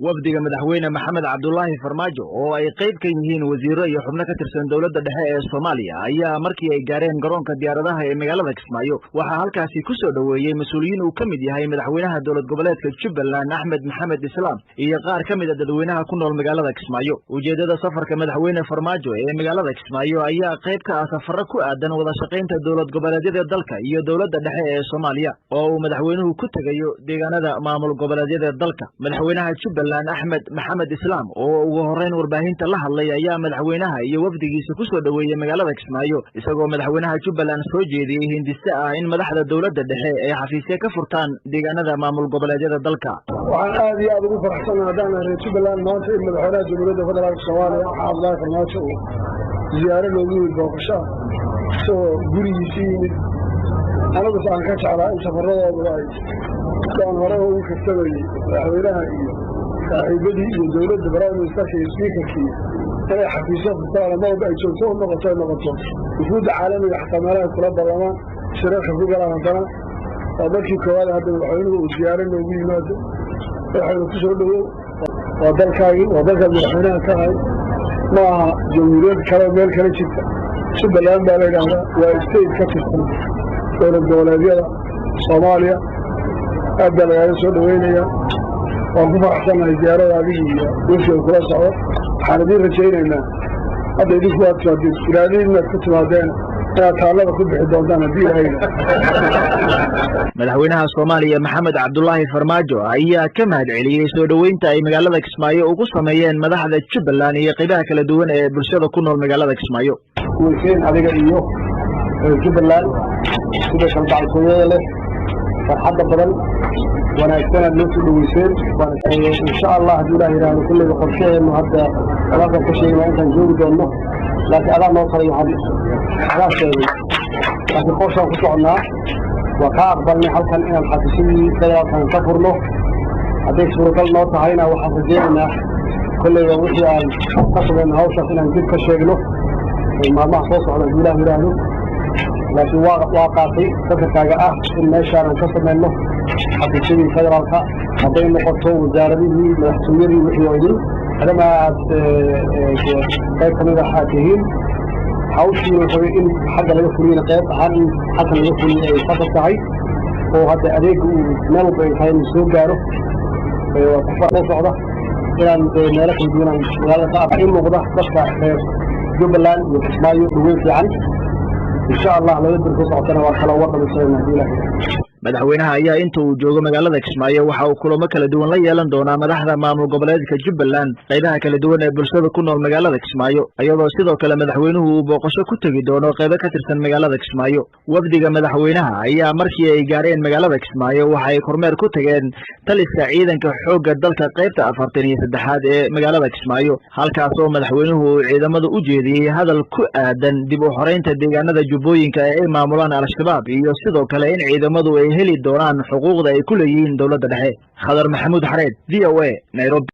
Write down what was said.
wafdiga madaxweyne maxamed cabdullaahi farmaajo oo ay qayb ka yihiin wasiiro iyo xubno ka tirsan dowladda dhexe ee Soomaaliya ayaa markii ay gaareen garoonka diyaaradaha ee magaalada Kismaayo waxaa halkaasi ku soo dhaweeyay mas'uuliyiin uu ka mid yahay madaxweynaha dowlad goboleedka Jubbaland Axmed Maxamed Islaam iyo qaar ka mid ah dadweynaha ku nool magaalada Kismaayo. Ujeedada safarka madaxweyne Farmaajo ee magaalada Kismaayo ayaa qayb ka ah safarro ku aadan wada shaqaynta dowlad goboleedyada dalka iyo dowladda dhexe ee Soomaaliya oo uu madaxweynuhu ku tagayo deegaanada maamul goboleedyada dalka. Madaxweynaha Jubbaland Axmed Maxamed Islaam oo ugu horeyn warbaahinta la hadlay ayaa madaxweynaha iyo wafdigiisa ku soo dhaweeyay magaalada Kismaayo isagoo madaxweynaha Jubbaland soo jeediyay hindise ah in madaxda dowladda dhexe ay xafiisyo ka furtaan deegaanada maamul goboleedyada dalka. waxaan aad iyo aad ugu faraxsanahay haddaan reer Jubbaland maanta in madaxweynaha Jamhuuriyadda Federaalka Soomaaliya Cabdullaahi Farmaajo ziyaaro loogu yimid booqasho soo gurigiisii yimid anagu aan ka jeclaa in safarradooda ay daan hore ugu kastabayay madaxweynaha iyo saaxiibadii iyo dowladda prime ministerka iyo speakerkii inay xafiisyo furtaan marba ay joogto u noqoto wufuudda caalamiga xataa meelaha kula ballamaan shirarka ku galaan haddana waa markii koowaad hadda madaxweynuhu uu ziyaaro noogu yimaado waxaynu ku soo dhawow waa dalkaagii waa dalkaad madaxweynaha ka ahay ma aha jamhuuriyad kale meel kale jirta Jubbaland baa la yidhaahdaa waa state ka tirsan dowlad goboleedyada Soomaaliya aad baa lagaaga soo dhaweynayaa waan ku faraxsanahay ziyaarada adigii iyo wafdiga kula socdo waxaan idiin rajaynaynaa hadda idinku waad timaadeen ilaaliin inaad ku timaadeen inaad taallada ku bixi doontaan haddii ilaahay madaxweynaha Soomaaliya Maxamed Cabdullaahi Farmaajo ayaa ka mahad celiyay soo dhaweynta ay magaalada Kismaayo ugu sameeyeen madaxda Jubbaland iyo qaybaha kala duwan ee bulshada ku nool magaalada Kismaayo. Weyseen adiga iyo Jubbaland sida kalgacalkooyada leh farxadda badan wanaagsan aad loo soo dhaweyseen insha Allah haddii ilaahay yiraahdo kulliga qorsheheenu hadda alaabta ka sheegay intaan joogi doonno laakiin adaa noo kala yahay adaa sheegay laakiin qorshaan ku soconnaa waa ka aqbalnay halkan inaan xafiisyadii federaalkan ka furno hadday suuragal noo tahayna waxaan rajaynaynaa kulliga wixii aan ka sugayno hawshaas inaan dib ka sheegno maalmaha soo socda haddii ilaahay yiraahdo laakiin waa qaatay safarkaaga ah in meeshaanan ka samayno xafiisyadii federaalka hadday noqoto wasaaradihii madaxtooyadii wixii oo idin adama aad qayb ka mid ah tihiin hawshii waxay in xagga laga fuliyana qayb ahaan in xagga laga fuliyay ay fasal tahay oo hadda adeega uu meel walba ay tahay inuu soo gaaro waa safar soo socda inaan meelo kala duwanaan magaalada ka in muuqda dadka reer Jubbaland iyo Kismaayo dhaweyn fiican insha Allah laga dirko socotana waa kala wada dhisayna haddii ilaahay madaxweynaha ayaa inta uu joogo magaalada Kismaayo waxa uu kulamo kala duwan la yeelan doonaa madaxda maamul goboleedka Jubbaland qaybaha kala duwan ee bulshada ku nool magaalada Kismaayo iyadoo sidoo kale madaxweynuhu uu booqasho ku tagi doono qaybo ka tirsan magaalada Kismaayo. Wafdiga madaxweynaha ayaa markii ay gaareen magaalada Kismaayo waxa ay kormeer ku tageen taliska ciidanka xoogga dalka qaybta 43aad ee magaalada Kismaayo halkaas oo madaxweynuhu uu ciidamada u jeediyay hadal ku aadan dib u xoreynta deegaanada Jubbooyinka ee ay maamulaan Al-Shabaab iyo sidoo kale in ciidamadu ay heli doonaan xuquuqda ay ku leeyihiin dowladda dhexe. Khadar Maxamuud Xareed VOA Nairobi.